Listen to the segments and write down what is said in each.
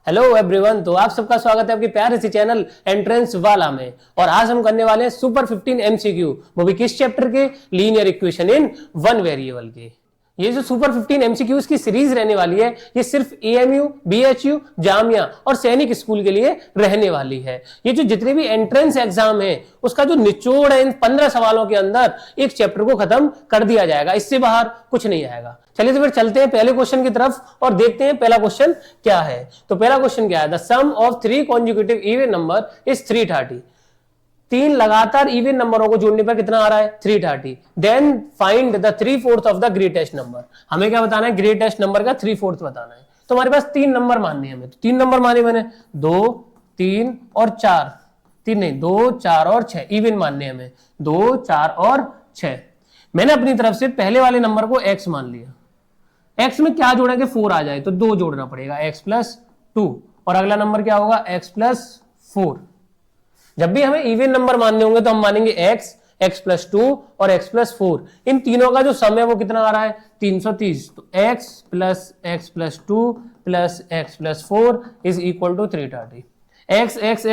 Hello everyone, तो आप सबका स्वागत है आपके प्यारे से चैनल एंट्रेंस वाला में। और आज हम करने वाले हैं सुपर 15 एमसीक्यू, वो भी किस चैप्टर के? Linear equation in one variable के। ये जो सुपर 15 एमसीक्यूज की सीरीज रहने वाली है, ये सिर्फ एएमयू, बीएचयू, जामिया और सैनिक स्कूल के लिए रहने वाली है। ये जो जितने भी एंट्रेंस एग्जाम है उसका जो निचोड़ है, इन 15 सवालों के अंदर एक चैप्टर को खत्म कर दिया जाएगा, इससे बाहर कुछ नहीं आएगा। चलिए तो फिर चलते हैं पहले क्वेश्चन की तरफ और देखते हैं पहला क्वेश्चन क्या है। तो पहला क्वेश्चन क्या है? The sum of 3 consecutive even number is 330। 3 लगातार इवन नंबरों को जोड़ने पर कितना आ रहा है? 330। Then find the 3/4 of the greatest number. हमें क्या बताना है? ग्रेटेस्ट नंबर का 3/4 बताना है। तो हमारे पास 3 नंबर मानने हैं हमें। तो 3 नंबर माने मैंने 2, 3 और 4। 3 नहीं, 2, 4 और 6 इवन मानने हैं हमें। 2, 4 और 6। मैंने अपनी तरफ से पहले वाले नंबर को x मान लिया। x में क्या जोड़ेंगे? 4 आ जाए तो 2 जोड़ना पड़ेगा, x + 2। और अगला नंबर क्या होगा? x + 4। जब भी हमें इवन नंबर मानने होंगे तो हम मानेंगे x, x + 2 और x + 4। इन तीनों का जो सम है वो कितना आ रहा है? 330। तो x + x + 2 + x + 4 = 330।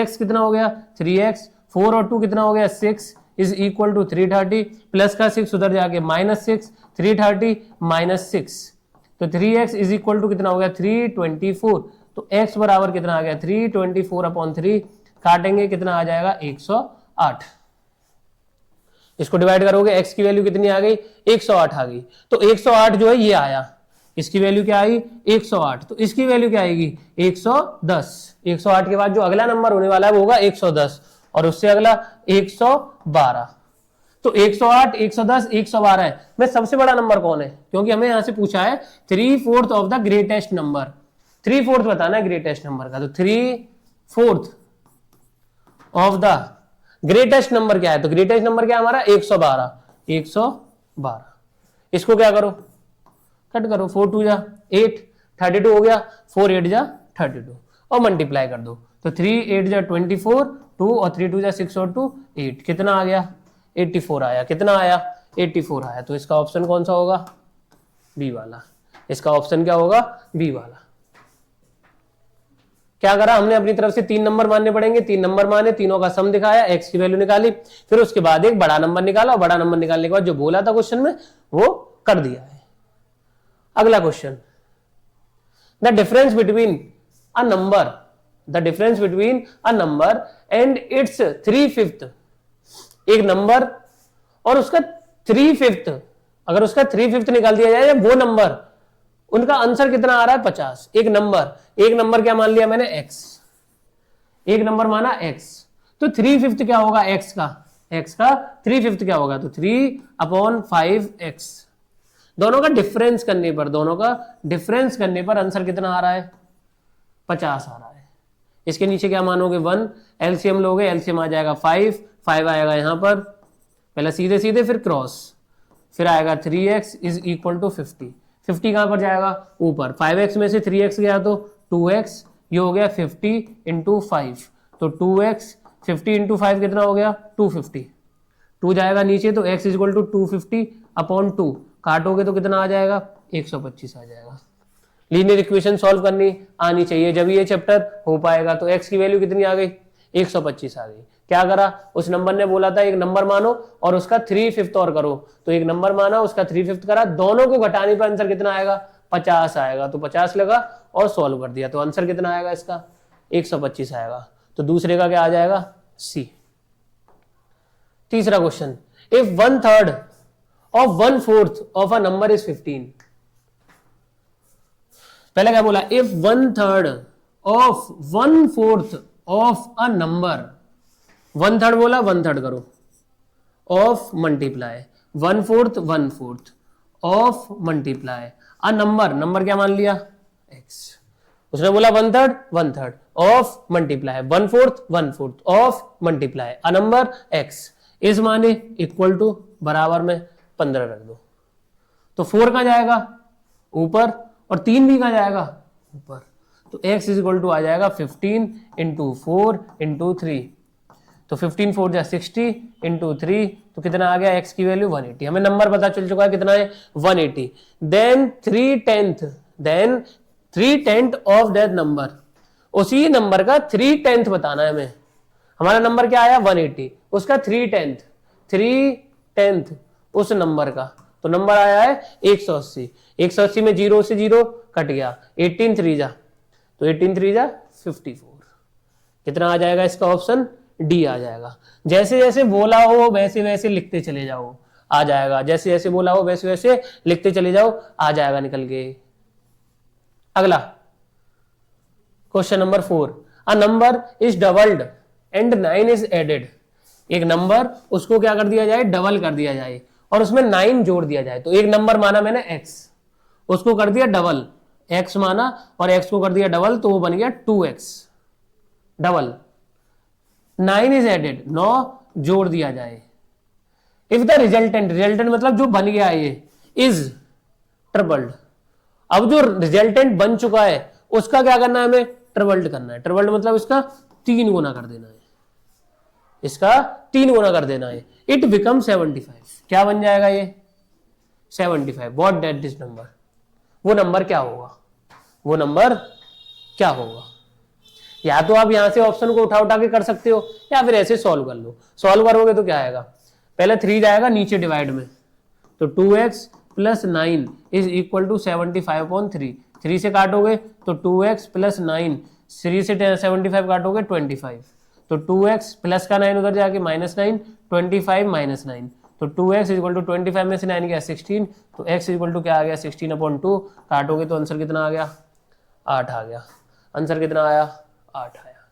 x कितना हो गया? 3x। 4 और 2 कितना हो गया? 6 = 330। प्लस का 6 उधर जाके -6, 330 - 6। तो 3x = कितना हो गया? 324। तो x बराबर कितना आ गया? 324/3। काटेंगे कितना आ जाएगा? 108। इसको डिवाइड करोगे, x की वैल्यू कितनी आ गई? 108 आ गई। तो 108 जो है ये आया। इसकी वैल्यू क्या आई? 108। तो इसकी वैल्यू क्या आएगी? 110। 108 के बाद जो अगला नंबर होने वाला है वो होगा 110 और उससे अगला 112। तो 108, 110, 112 है। में सबसे बड़ा नंबर कौन है? क्योंकि हमें यहां से पूछा है 3/4 ऑफ द ग्रेटेस्ट नंबर। 3/4 बताना है ग्रेटेस्ट नंबर का। तो 3/4 ऑफ द ग्रेटेस्ट नंबर क्या है? तो ग्रेटेस्ट नंबर क्या है हमारा? 112। 112। इसको क्या करो? कट करो। 4 2 जा 8, 32 हो गया। 4 8 जा 32 और मल्टीप्लाई कर दो। तो 3 8 जा 24, 2 और 3 2 जा 6 और 2 8। कितना आ गया? 84 आया। कितना आया? 84 आया। तो इसका ऑप्शन कौन सा होगा? बी वाला। इसका ऑप्शन क्या होगा? बी वाला। क्या करा हमने? अपनी तरफ से 3 नंबर मानने पड़ेंगे। 3 नंबर माने, तीनों का सम दिखाया, x की वैल्यू निकाली, फिर उसके बाद एक बड़ा नंबर निकाला और बड़ा नंबर निकालने के बाद जो बोला था क्वेश्चन में वो कर दिया है। अगला question, the difference between a number and it's 3/5। एक नंबर और उसका 3/5, अगर उसका 3/5 निकाल दिया जाए वो नंबर, उनका आंसर कितना आ रहा है? 50। एक नंबर क्या मान लिया मैंने? x। एक नंबर माना x। तो 3/5 क्या होगा x का? 3/5 क्या होगा? तो 3/5x। दोनों का डिफरेंस करने पर आंसर कितना आ रहा है? 50 आ रहा है। इसके नीचे क्या मानोगे? 1। एलसीएम लोगे, एलसीएम आ जाएगा 5 आएगा यहां पर, पहले सीधे सीधे फिर क्रॉस, फिर आएगा 3x = 50। 50 कहां पर जाएगा? ऊपर। 5x में से 3x गया तो 2x, ये हो गया 50 × 5। तो 2x 50 × 5 कितना हो गया? 250। 2 जाएगा नीचे तो x = 250/2। काटोगे तो कितना आ जाएगा? 125 आ जाएगा। लीनियर इक्वेशन सॉल्व करनी आनी चाहिए, जब ये चैप्टर हो पाएगा। तो x की वैल्यू कितनी आ गई? 125 आ गई। क्या करा? उस नंबर ने बोला था एक नंबर मानो और उसका 3/5 और करो, तो एक नंबर माना, उसका 3/5 करा, दोनों को घटाने पर आंसर कितना आएगा? 50 आएगा। तो 50 लगा और सॉल्व कर दिया, तो आंसर कितना आएगा इसका? 125 आएगा। तो दूसरे का क्या आ जाएगा? सी। तीसरा question, if 1/3 of 1/4 of a number is 15। पहले क्या बोला? If 1/3 of 1/4 of a number, 1/3 बोला, 1/3 करो, of multiply 1/4 of multiply a number क्या मान लिया? x। उसने बोला 1/3 of multiply 1/4 of multiply a number x इस माने इक्वल टू बराबर में 15 रख दो। तो 4 कहां जाएगा? ऊपर। और 3 भी कहां जाएगा? ऊपर। तो x = आ जाएगा 15 × 4 × 3। तो 15 4 जा 60 × 3, तो कितना आ गया? x की वैल्यू 180। हमें नंबर पता चल चुका है कितना है? 180। देन 3/10 ऑफ दैट नंबर, उसी नंबर का 3/10 बताना है हमें। हमारा नंबर क्या आया 180, उसका 3/10 उस नंबर का, तो नंबर आया है 180। 180 में 0 से 0 कट गया, 18 3 जा, तो 18 3 जा 54। कितना आ जाएगा इसका ऑप्शन डी आ जाएगा। जैसे जैसे बोला हो वैसे वैसे लिखते चले जाओ, आ जाएगा। जैसे जैसे बोला हो वैसे वैसे लिखते चले जाओ, आ जाएगा निकल के। अगला question number 4, a number is doubled and 9 is added. एक नंबर उसको क्या कर दिया जाए, डबल कर दिया जाए और उसमें 9 जोड़ दिया जाए। तो एक नंबर माना मैंने x, उसको कर दिया डबल, x माना और x को कर दिया डबल, तो वो बन गया 2x डबल। 9 इज एडेड, 9 जोड़ दिया जाए। इफ द रिजल्टेंट, रिजल्टेंट मतलब जो बन गया ये, इज ट्रिपल्ड। अब जो रिजल्टेंट बन चुका है उसका क्या करना है, हमें ट्रिपल्ड करना है। ट्रिपल्ड मतलब इसका 3 गुना कर देना है, इसका 3 गुना कर देना है। इट बिकम 75, क्या बन जाएगा ये 75। व्हाट दैट दिस नंबर, वो नंबर क्या होगा, वो नंबर क्या होगा। या तो आप यहां से ऑप्शन को उठा उठा के कर सकते हो या फिर ऐसे सॉल्व कर लो। सॉल्व करोगे तो क्या आएगा, पहले 3 जाएगा नीचे डिवाइड में, तो 2x plus 9 is equal to 75/3। 3 से काटोगे तो 2x प्लस 9, 3 से 75 काटोगे 25, तो 2x प्लस का 9 उधर जाके -9, 25 -9, तो 2x इक्वल टू 25 में से 9 गया 16, तो x इक्वल टू क्या आ गया 16/2। काटोगे तो आंसर कितना आ गया 8 आ गया। आंसर कितना आया 8 आया।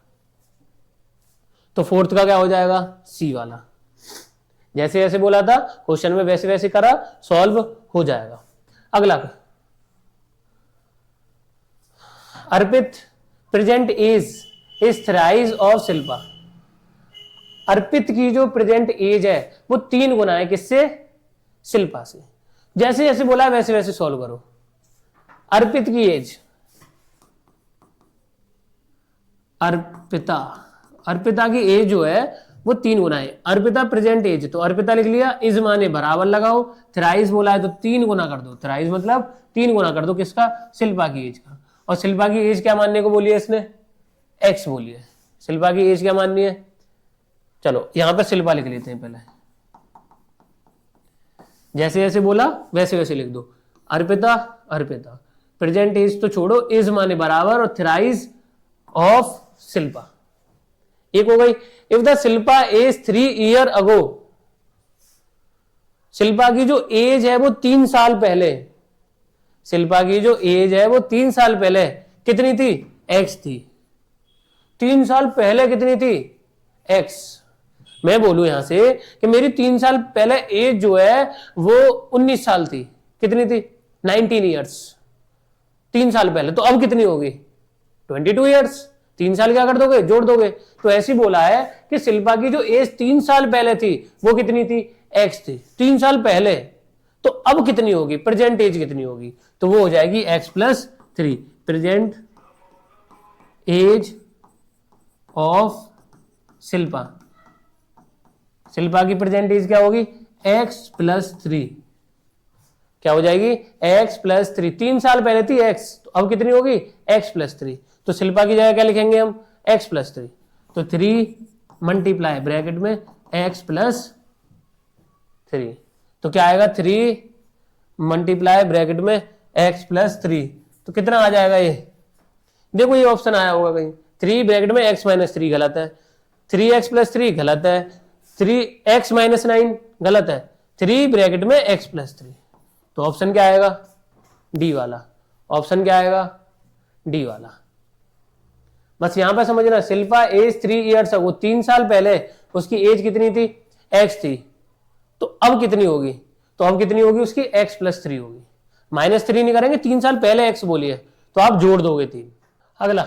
तो फोर्थ का क्या हो जाएगा, सी वाला। जैसे जैसे बोला था क्वेश्चन में वैसे वैसे करा, सॉल्व हो जाएगा। अगला, Arpit present age is thrice of Shilpa. Arpit की जो प्रेजेंट एज है वो 3 गुना है किससे, शिल्पा से। जैसे जैसे बोला है वैसे वैसे सॉल्व करो। अर्पित की एज, अर्पिता की एज जो है वो 3 गुना है। अर्पिता प्रेजेंट एज, तो अर्पिता लिख लिया, इज माने बराबर लगाओ, थ्राइस बोला है तो 3 गुना कर दो। थ्राइस मतलब 3 गुना कर दो किसका, शिल्पा की एज का। और शिल्पा की एज क्या मानने को बोली है इसने, x बोली है। शिल्पा की एज क्या माननी है, चलो यहां पर शिल्पा लिख लेते हैं पहले। जैसे जैसे बोला वैसे वैसे लिख दो। अर्पिता प्रेजेंट एज तो छोड़ो, इज माने बराबर और थ्राइस ऑफ शिल्पा, एक हो गई। If the Shilpa age 3 year ago, Shilpa की जो एज है वो 3 साल पहले, शिल्पा की जो एज है वो 3 साल पहले कितनी थी, x थी। 3 साल पहले कितनी थी, x। मैं बोलूं यहां से कि मेरी 3 साल पहले एज जो है वो 19 साल थी, कितनी थी 19 ईयर्स 3 साल पहले, तो अब कितनी होगी 22 ईयर्स। 3 साल क्या कर दोगे, जोड़ दोगे। तो ऐसी बोला है कि शिल्पा की जो एज 3 साल पहले थी वो कितनी थी, x थी 3 साल पहले, तो अब कितनी होगी, प्रेजेंट एज कितनी होगी, तो वो हो जाएगी x plus 3। Present age of Shilpa, Shilpa की प्रेजेंट एज क्या होगी, x प्लस 3, क्या हो जाएगी x प्लस 3। 3 साल पहले थी x, तो अब कितनी होगी x प्लस 3। तो शिल्पा की जगह क्या लिखेंगे हम, x प्लस 3, तो 3 मल्टीप्लाई ब्रैकेट में x प्लस 3, तो क्या आएगा 3 मल्टीप्लाई ब्रैकेट में x प्लस 3, तो कितना आ जाएगा ये, देखो ये ऑप्शन आया होगा कहीं, 3 ब्रैकेट में x माइनस 3 गलत है, 3x प्लस 3 गलत है, 3x माइनस 9 गलत है, 3 ब्रैकेट में x प्लस 3, तो ऑप्शन क्या आएगा डी वाला। ऑप्शन क्या आएगा डी वाला। बस यहां पर समझना, शिल्पा एज 3 ईयर्स अगो, 3 साल पहले उसकी एज कितनी थी, x थी, तो अब कितनी होगी, तो अब कितनी होगी उसकी x प्लस 3 होगी। -3 नहीं करेंगे, 3 साल पहले x बोलिए तो आप जोड़ दोगे 3। अगला,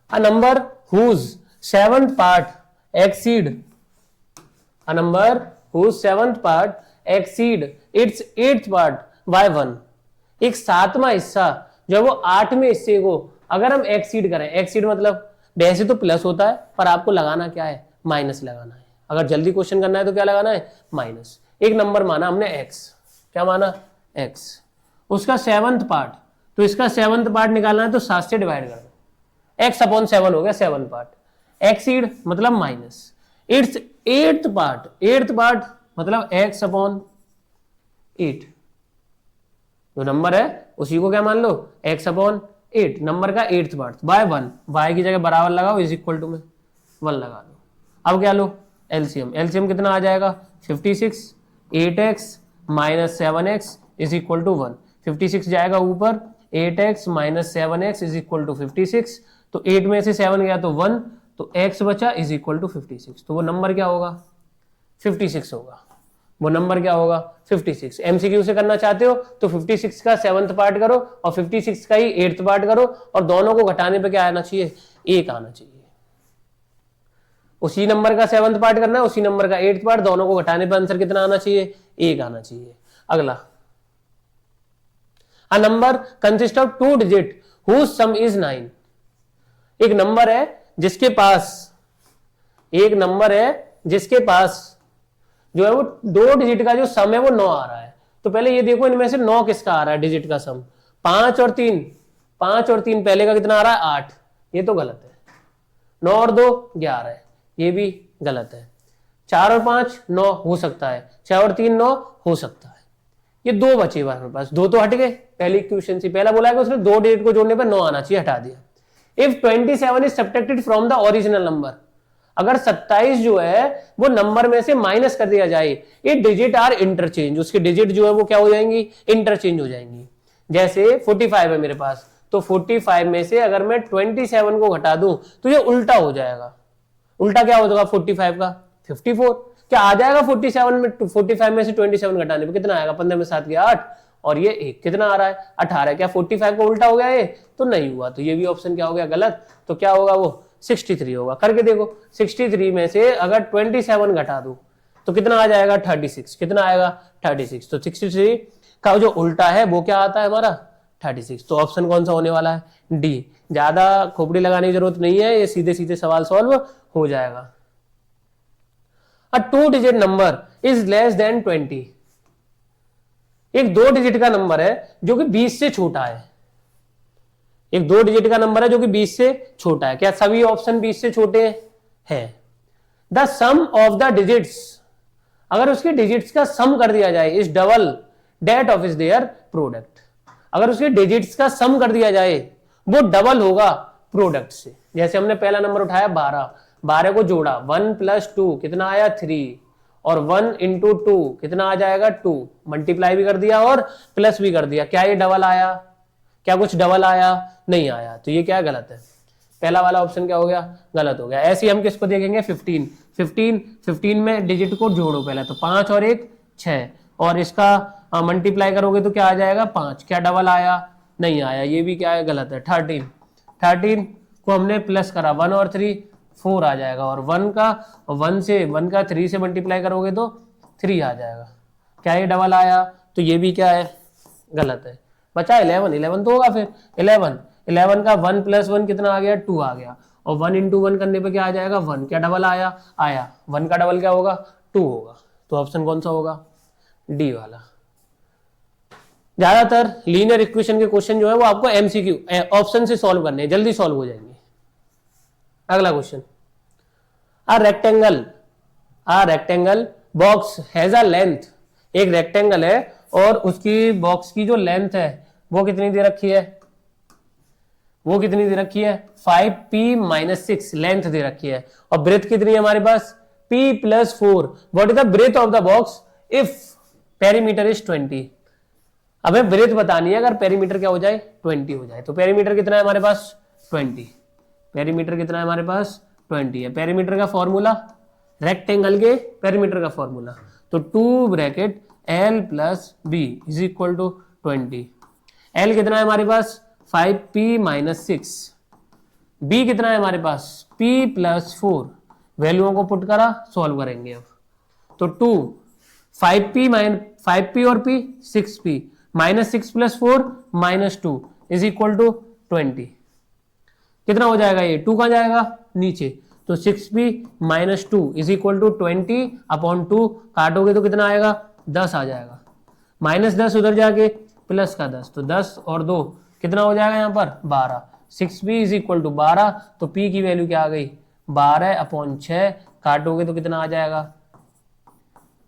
a number whose 7th part exceed, a number whose 7th part exceed its 8th part by 1। एक 7वां हिस्सा जो वो 8वें हिस्से को अगर हम एक्सीड करें, एक्सीड मतलब वैसे तो प्लस होता है पर आपको लगाना क्या है, माइनस लगाना है। अगर जल्दी क्वेश्चन करना है तो क्या लगाना है, माइनस। एक नंबर माना हमने x, क्या माना x, उसका 7th पार्ट, तो इसका 7th पार्ट निकालना है तो 7 से डिवाइड करना, x अपॉन 7 हो गया 7 पार्ट। एक्सीड मतलब माइनस, इट्स एट्थ पार्ट मतलब x अपॉन 8। जो नंबर है उसी को क्या मान लो, x अपॉन 8, नंबर का एट्थ पार्ट बाय 1, y की जगह बराबर लगाओ इज इक्वल टू में 1 लगा दो। अब क्या लो, एलसीएम कितना आ जाएगा 56, 8x minus 7x is equal to 1। 56 जाएगा ऊपर, 8x minus 7x is equal to 56, तो 8 में से 7 गया तो 1, तो x बचा इज इक्वल टू 56। तो वो नंबर क्या होगा 56 होगा, वो नंबर क्या होगा 56। एमसीक्यू से करना चाहते हो तो 56 का 7th पार्ट करो और 56 का ही 8th पार्ट करो, और दोनों को घटाने पे क्या आना चाहिए, 1 आना चाहिए। उसी नंबर का 7th पार्ट करना है, उसी नंबर का 8th पार्ट, दोनों को घटाने पे आंसर कितना आना चाहिए, 1 आना चाहिए। अगला, a number consist of 2 digit whose sum is 9। एक नंबर है जिसके पास जो है वो 2 डिजिट का जो सम है वो 9 आ रहा है। तो पहले ये देखो इनमें से 9 किसका आ रहा है डिजिट का सम, 5 और 3 पहले का कितना आ रहा है 8, ये तो गलत है। 9 और 2 11 है, ये भी गलत है। 4 और 5 9 हो सकता है, 6 और 3 9 हो सकता है। ये 2 बचे हुए हमारे पास, 2 तो हट गए पहली इक्वेशन से। पहला बोला है कि उसने 2 डिजिट को जोड़ने पर 9 आना चाहिए, हटा दिया। If 27 is subtracted from the original number, अगर 27 जो है वो नंबर में से माइनस कर दिया जाए, ये डिजिट आर इंटरचेंज, उसके डिजिट जो है वो क्या हो जाएंगी, इंटरचेंज हो जाएंगी। जैसे 45 है मेरे पास, तो 45 में से अगर मैं 27 को घटा दूं तो ये उल्टा हो जाएगा। उल्टा क्या होगा 45 का 54, क्या आ जाएगा 47 में, 45 में से 27 घटाने पे कितना आएगा, 15 में 7 गया 8, और ये 1 कितना आ रहा है 18। क्या 45 को उल्टा हो गया ये, तो नहीं हुआ, तो ये भी ऑप्शन क्या हो गया गलत। तो क्या होगा वो 63 होगा। करके देखो, 63 में से अगर 27 घटा दो तो कितना आ जाएगा 36, कितना आएगा 36। तो 63 का जो उल्टा है वो क्या आता है हमारा 36। तो ऑप्शन कौन सा होने वाला है, डी। ज्यादा खोपड़ी लगाने की जरूरत नहीं है, ये सीधे सीधे सवाल सॉल्व हो जाएगा। अ 2 digit number is less than 20, एक 2 डिजिट का नंबर है जो कि 20 से छोटा है। एक 2 डिजिट का नंबर है जो कि 20 से छोटा है। क्या सभी ऑप्शन 20 से छोटे हैं? The sum of the digits, अगर उसके डिजिट्स का सम कर दिया जाए, is double that of is their product, अगर उसके डिजिट्स का सम कर दिया जाए वो डबल होगा प्रोडक्ट से। जैसे हमने पहला नंबर उठाया 12 को जोड़ा, 1 + 2 कितना आया 3, और 1 × 2 कितना आ जाएगा 2, मल्टीप्लाई भी कर दिया और प्लस भी कर दिया। क्या ये डबल आया, क्या कुछ डबल आया, नहीं आया, तो ये क्या गलत है। पहला वाला ऑप्शन क्या हो गया, गलत हो गया। ऐसे ही हम किसको देखेंगे 15 में डिजिट को जोड़ो पहले, तो 5 और 1 6, और इसका मल्टीप्लाई करोगे तो क्या आ जाएगा 5। क्या डबल आया, नहीं आया, ये भी क्या है गलत है। 13 को हमने प्लस करा, 1 और 3 4 आ जाएगा, और 1 का 3 से मल्टीप्लाई करोगे तो 3 आ जाएगा। क्या ये डबल आया, तो ये भी क्या है गलत है। बचा 11 तो होगा फिर 11 का 1 + 1 कितना आ गया 2 आ गया, और 1 × 1 करने पे क्या आ जाएगा 1। क्या डबल आया, 1 का डबल क्या होगा 2 होगा। तो ऑप्शन कौन सा होगा, डी वाला। ज्यादातर लीनियर इक्वेशन के क्वेश्चन जो है वो आपको एमसीक्यू ऑप्शन से सॉल्व करने हैं, जल्दी सॉल्व हो जाएंगे। अगला question, a rectangle box has a length, एक रेक्टेंगल है और उसकी बॉक्स की जो लेंथ है वो कितनी दे रखी है, 5p - 6 लेंथ दे रखी है, और ब्रेथ कितनी है हमारे पास p + 4। What is the breadth of the box if perimeter is 20। अब ब्रेथ बतानी है अगर पेरीमीटर क्या हो जाए 20 हो जाए। तो पेरीमीटर कितना है हमारे पास 20, पेरीमीटर कितना है हमारे पास 20 है। पेरीमीटर का फॉर्मूला, रेक्टेंगल के पेरीमीटर का फॉर्मूला, तो 2 bracket L + B is equal to 20। L कितना है हमारे पास 5p - 6, B कितना है हमारे पास p + 4, वैल्यूओं को पुट करा सॉल्व करेंगे अब। तो 2 5p और p 6p -6 + 4 -2 is equal to 20। कितना हो जाएगा ये 2 कहाँ जाएगा नीचे, तो 6p - 2 इज इक्वल टू 20/2, काटोगे तो कितना आएगा 10 आ जाएगा, -10 उधर जाके प्लस का 10, तो 10 और 2 कितना हो जाएगा यहाँ पर 12, 6b इज इक्वल टू 12, तो p की वैल्यू क्या आ गई 12/6, काटोगे तो कितना आ जाएगा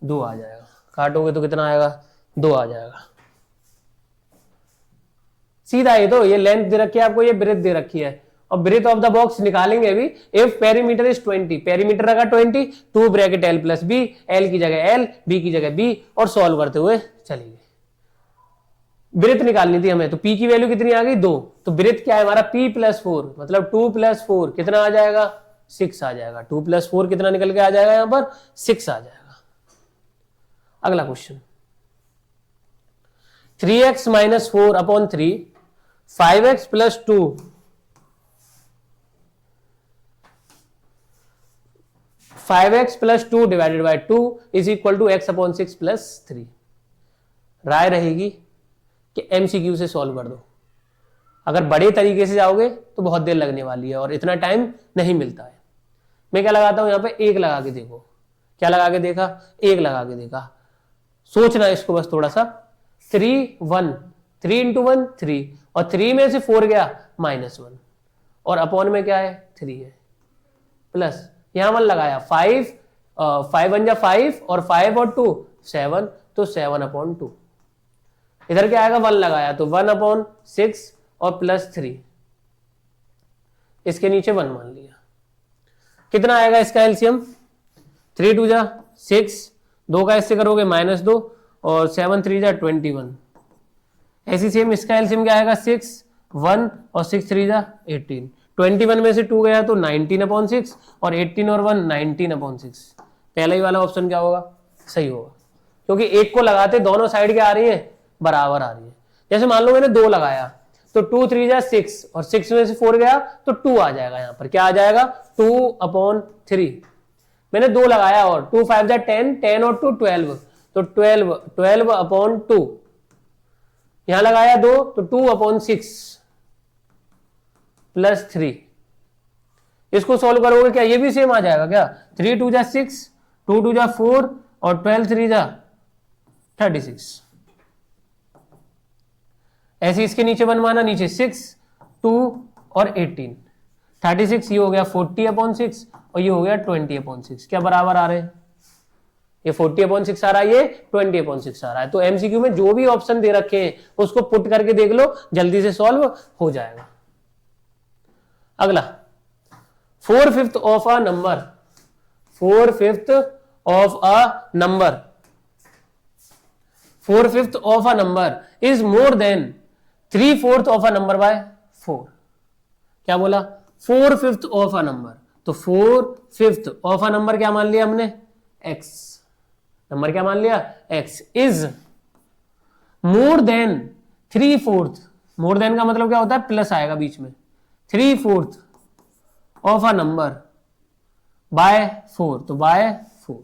2 आ जाएगा, काटोगे तो कितना आएगा 2 आ जाएगा। सीधा ये तो, ये लेंथ दे रखी है आपको, ये ब्रेथ दे रखी है, और ब्रेथ ऑफ द बॉक्स निकालेंगे अभी। इफ पेरीमीटर इज 20, पेरीमीटर रखा 20, 2 bracket l plus B, l की जगह l, b की जगह b, और सॉल्व करते हुए चलिए। ब्रेथ निकालनी थी हमें, तो p की वैल्यू कितनी आ गई 2, तो ब्रेथ क्या है हमारा p प्लस 4, मतलब 2 प्लस 4 कितना आ जाएगा 6 आ जाएगा। 2 प्लस 4 कितना निकल के आ जाएगा यहां पर 6 आ जाएगा। अगला question, 3x minus 4/3, 5x plus 2, 5x plus 2 divided by 2 is equal to x/6 plus 3। राय रहेगी कि एमसीक्यू से सॉल्व कर दो। अगर बड़े तरीके से जाओगे तो बहुत देर लगने वाली है और इतना टाइम नहीं मिलता है। मैं क्या लगाता हूं यहां पे, 1 लगा के देखो। क्या लगा के देखा, 1 लगा के देखा। सोचना है इसको बस थोड़ा सा। 3 1, 3 इंटू 1 3, और 3 में से 4 गया -1, और अपॉन में क्या है 3 है, प्लस यहां 1 लगाया, 5 1 जा 5, और 5 और 2 7, तो 7/2। इधर क्या आएगा 1 लगाया तो 1/6 और प्लस 3, इसके नीचे 1 मान लिया। कितना आएगा इसका एलसीएम, 3 2 जा 6, 2 का इससे करोगे -2, और 7 3 जा 21। ऐसी सेम इसका एलसीएम क्या आएगा 6 1, और 6 3 जा 18। 21 में से 2 गया तो 19/6, और 18 और 1 19/6। पहला ही वाला ऑप्शन क्या होगा, सही होगा, क्योंकि 1 को लगाते दोनों साइड क्या आ रही है, बराबर आ रही है। जैसे मान लो मैंने 2 लगाया तो 2 3 जा 6, और 6 में से 4 गया तो 2 आ जाएगा। यहां पर क्या आ जाएगा 2/3। मैंने 2 लगाया, और 2 5 जा 10, 10 और 2 12, तो 12/2। यहां लगाया 2 तो 2/6 प्लस 3। इसको सॉल्व करोगे क्या, ये भी सेम आ जाएगा क्या, 3 2 जा 6, 2 2 जा 4, और 12 3 जा 36। ऐसे इसके नीचे 1 माना, नीचे 6 2 और 18, 36 ये हो गया 40/6, और ये हो गया 20/6। क्या बराबर आ रहे हैं, ये 40/6 आ रहा है, ये 20/6 आ रहा है। तो एमसीक्यू में जो भी ऑप्शन दे रखे हैं उसको पुट करके देख लो, जल्दी से सॉल्व हो जाएगा। अगला, 4/5 of a number, 4/5 of a number, 4/5 of a number is more than 3/4 of a number by 4। क्या बोला, 4/5 ऑफ अ नंबर, तो 4/5 ऑफ अ नंबर क्या मान लिया हमने, x। नंबर क्या मान लिया, x is more than 3/4। More than का मतलब क्या होता है, प्लस आएगा बीच में, 3/4 ऑफ अ नंबर बाय 4, तो बाय 4।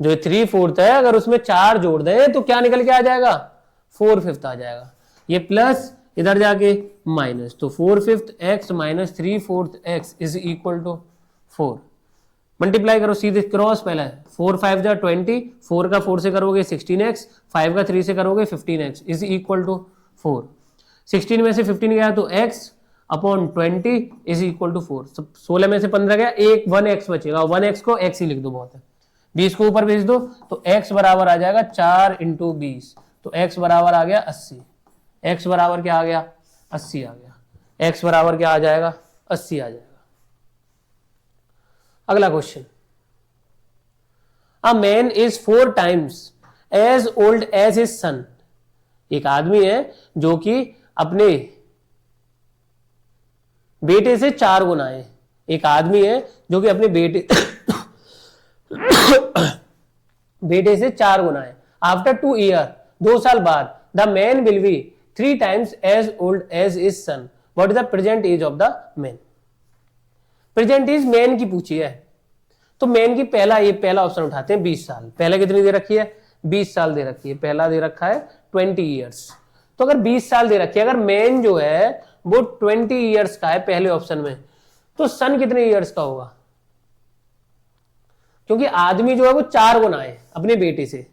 जो 3/4 है अगर उसमें 4 जोड़ दें तो क्या निकल के आ जाएगा, 4/5 आ जाएगा। ये प्लस इधर जाके माइनस, तो 4/5 x minus 3/4 x is equal to 4। Multiply करो सीधे क्रॉस, पहला 4 5 जा 20, 4 का 4 से करोगे 16x, 5 का 3 से करोगे 15x इज इक्वल टू 4। 16 में से 15 गया तो x/20 इज इक्वल टू 4। 16 में से 15 गया, 1x बचेगा, 1x को x ही लिख दो, बहुत है। 20 को ऊपर भेज दो तो x बराबर आ जाएगा 4 × 20, तो x बराबर आ गया 80। x बराबर क्या आ गया, 80 आ गया। x बराबर क्या आ जाएगा, 80 आ जाएगा। अगला question, a man is 4 times as old as his son. एक आदमी है जो कि अपने बेटे से 4 गुना है। एक आदमी है जो कि अपने बेटे से 4 गुना है। आफ्टर 2 years, 2 साल बाद, the man will be 3 times as old as his son. What is the present age of the man. Present age man की पूछी है, तो मैन की पहला ऑप्शन उठाते हैं 20 साल। पहले कितनी दे रखी है, 20 साल दे रखी है। पहला दे रखा है 20 years, तो अगर 20 साल दे रखी है, अगर मैन जो है वो 20 years का है पहले ऑप्शन में, तो सन कितने ईयर्स का होगा, क्योंकि आदमी जो है वो 4 गुना है अपने बेटे से,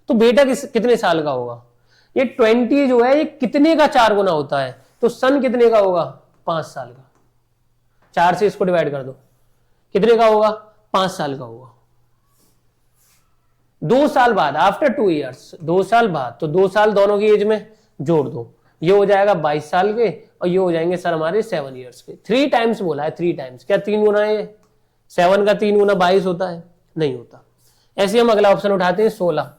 तो बेटा कितने साल का होगा। ये 20 जो है ये कितने का 4 गुना होता है, तो सन कितने का होगा? 5 साल का। 4 से इसको डिवाइड कर दो, कितने का होगा? 5 साल का होगा। 2 साल बाद, आफ्टर 2 ईयर्स, 2 साल बाद, तो 2 साल दोनों की एज में जोड़ दो, ये हो जाएगा 22 साल के, और ये हो जाएंगे सर हमारे 7 ईयर्स के। 3 टाइम्स बोला है, 3 टाइम्स। क्या 3 गुना है? 7 का 3 गुना 22 होता है? नहीं होता। ऐसे हम अगला ऑप्शन उठाते हैं 16।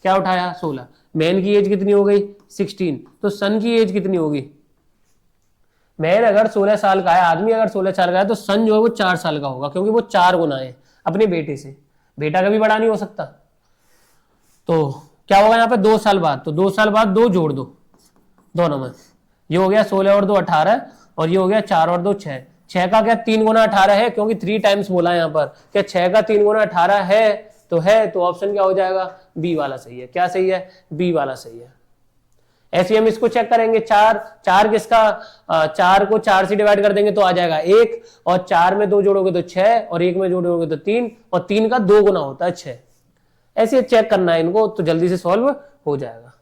क्या उठाया? 16। मैन की एज कितनी हो गई? 16। तो सन की एज कितनी होगी? मैन अगर 16 साल का है, आदमी अगर 16 साल का है, तो सन जो है वो 4 साल का होगा, क्योंकि वो 4 गुना है अपने बेटे से। बेटा कभी बड़ा नहीं हो सकता। तो क्या होगा यहाँ पे? 2 साल बाद, तो 2 साल बाद 2 जोड़ दो दोनों में, ये हो गया 16 और 2 18, और ये हो गया 4 और 2 6। 6 का क्या 3 गुना 18 है? क्योंकि 3 टाइम्स बोला है यहाँ पर। क्या 6 का 3 गुना 18 है? तो ऑप्शन क्या हो जाएगा? बी वाला सही है। क्या सही है? बी वाला सही है। ऐसे हम इसको चेक करेंगे। 4 किसका? 4 को 4 से डिवाइड कर देंगे तो आ जाएगा 1, और 4 में 2 जोड़ोगे तो 6, और 1 में जोड़ोगे तो 3, और 3 का 2 गुना होता है 6। ऐसे चेक करना है इनको, तो जल्दी से सॉल्व हो जाएगा।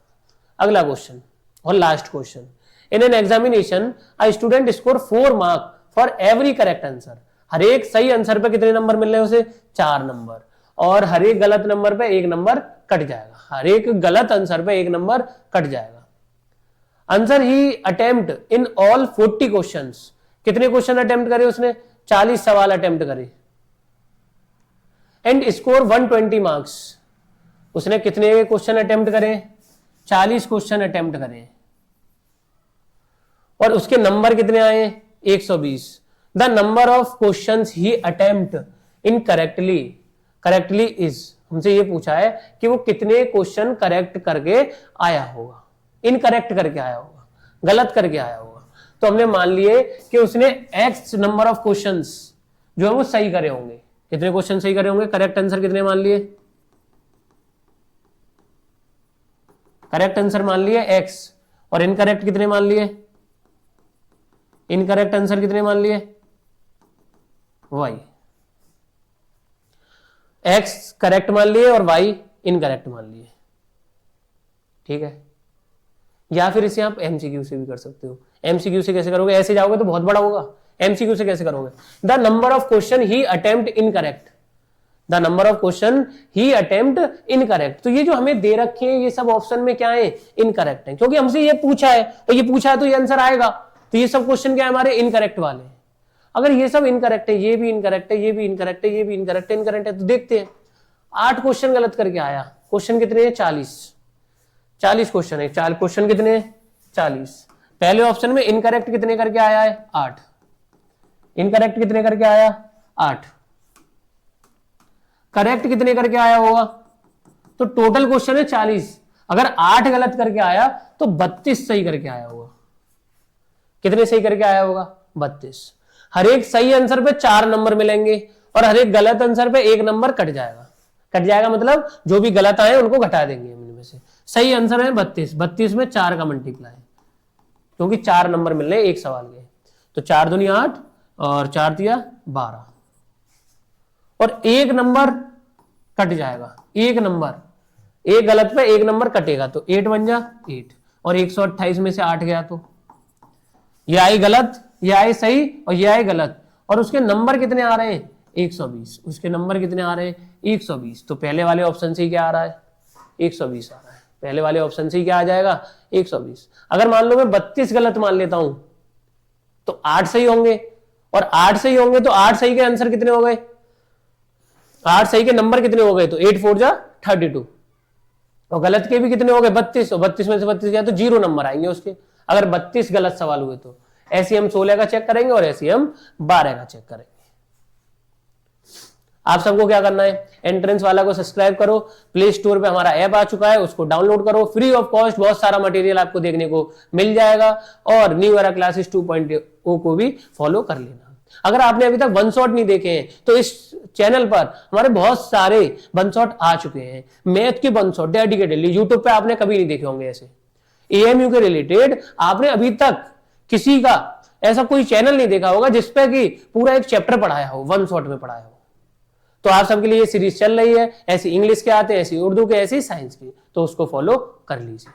अगला क्वेश्चन और last question. In an examination a student score 4 mark for every correct answer. हर एक सही आंसर पे कितने नंबर मिल रहे हैं उसे? 4 नंबर। और हर एक गलत नंबर पे 1 नंबर कट जाएगा। हर एक गलत आंसर पे 1 नंबर कट जाएगा। Answer he attempt in all 40 questions. कितने क्वेश्चन अटेम्प्ट करे उसने? 40 सवाल अटेम्प्ट करे। And score 120 marks. उसने कितने क्वेश्चन अटेम्प्ट करे? 40 क्वेश्चन अटेम्प्ट करे, और उसके नंबर कितने आए? 120। The number of questions he attempt in correctly is. हमसे ये पूछा है कि वो कितने क्वेश्चन करेक्ट करके आया होगा, इनकरेक्ट करके आया होगा, गलत करके आया होगा। तो हमने मान लिए कि उसने एक्स नंबर ऑफ क्वेश्चंस जो है वो सही करे होंगे। कितने क्वेश्चन सही करे होंगे? करेक्ट आंसर कितने मान लिए? करेक्ट आंसर मान लिए एक्स, और इनकरेक्ट कितने मान लिए? इनकरेक्ट आंसर कितने मान लिए? वाई। एक्स करेक्ट मान लिए और वाई इनकरेक्ट मान लिए। ठीक है। या फिर इसे आप एमसीक्यू से भी कर सकते हो। एमसीक्यू से कैसे करोगे? ऐसे जाओगे तो बहुत बड़ा होगा। एमसीक्यू से कैसे करोगे? The number of question he attempt incorrect. The number of question he attempt incorrect. तो ये जो हमें दे रखे हैं ये सब ऑप्शन में क्या है? इनकरेक्ट है, क्योंकि हमसे ये पूछा है, और ये पूछा है तो ये आंसर आएगा। तो ये सब क्वेश्चन क्या है हमारे? इनकरेक्ट वाले। अगर ये सब इनकरेक्ट है, ये भी इनकरेक्ट है, ये भी इनकरेक्ट है, ये भी इनकरेक्ट है, इनकरेक्ट है, तो देखते हैं। 8 क्वेश्चन गलत करके आया। क्वेश्चन कितने हैं? 40 क्वेश्चन है। 4 क्वेश्चन कितने हैं? 40। पहले ऑप्शन में इनकरेक्ट कितने करके आया है? 8। इनकरेक्ट कितने करके आया? 8। करेक्ट कितने करके आया होगा? तो टोटल क्वेश्चन है 40। अगर 8 गलत करके आया तो 32 सही करके आया होगा। कितने सही करके आया होगा? 32। हर एक सही आंसर पे 4 नंबर मिलेंगे, और हर एक गलत आंसर पे 1 नंबर कट जाएगा। कट जाएगा मतलब जो भी गलत आए उनको घटा देंगे इनमें से। सही आंसर है 32। 32 में 4 का मल्टीप्लाई, क्योंकि 4 नंबर मिल रहे एक सवाल के। तो 4 दूनी 8 और 4 दिया 12, और 1 नंबर कट जाएगा। 1 नंबर, एक गलत पे 1 नंबर कटेगा, तो 8 बन जा 8, और 128 में से 8 गया तो ये आई गलत, ये आई सही, और ये आई गलत। और उसके नंबर कितने आ रहे हैं? 120। उसके नंबर कितने आ रहे हैं? 120। तो पहले वाले ऑप्शन से ही क्या आ रहा है? 120 आ रहा है। पहले वाले ऑप्शन से ही क्या आ जाएगा? 120। अगर मान लो मैं 32 गलत मान लेता हूं तो 8 सही होंगे, और 8 सही होंगे तो 8 सही के आंसर कितने हो गए? 8 सही के नंबर कितने हो गए? तो 8 4 जा 32, और गलत के भी कितने हो गए? 32, और 32 में से 32 गया तो 0 नंबर आएंगे उसके, अगर 32 गलत सवाल हुए तो। ऐसे हम 16 का चेक करेंगे, और ऐसे हम 12 का चेक करेंगे। आप सबको क्या करना है? एंट्रेंस वाला को सब्सक्राइब करो। प्ले स्टोर पे हमारा ऐप आ चुका है, उसको डाउनलोड करो, फ्री ऑफ कॉस्ट। बहुत सारा मटेरियल आपको देखने को मिल जाएगा, और न्यू एरा क्लासेस 2.0 को भी फॉलो कर लेना। अगर आपने अभी तक वन शॉट नहीं देखे हैं तो इस चैनल पर हमारे बहुत सारे वन शॉट आ चुके हैं। मैथ के वन शॉट डेडिकेटेडली यूट्यूब पे आपने कभी नहीं देखे होंगे ऐसे। एएमयू के रिलेटेड आपने अभी तक किसी का ऐसा कोई चैनल नहीं देखा होगा जिसपे कि पूरा एक चैप्टर पढ़ाया हो, वन शॉट में पढ़ाया हो। तो आप सबके लिए ये सीरीज चल रही है, ऐसी इंग्लिश के आते हैं, ऐसी उर्दू के, ऐसी साइंस की, तो उसको फॉलो कर लीजिए।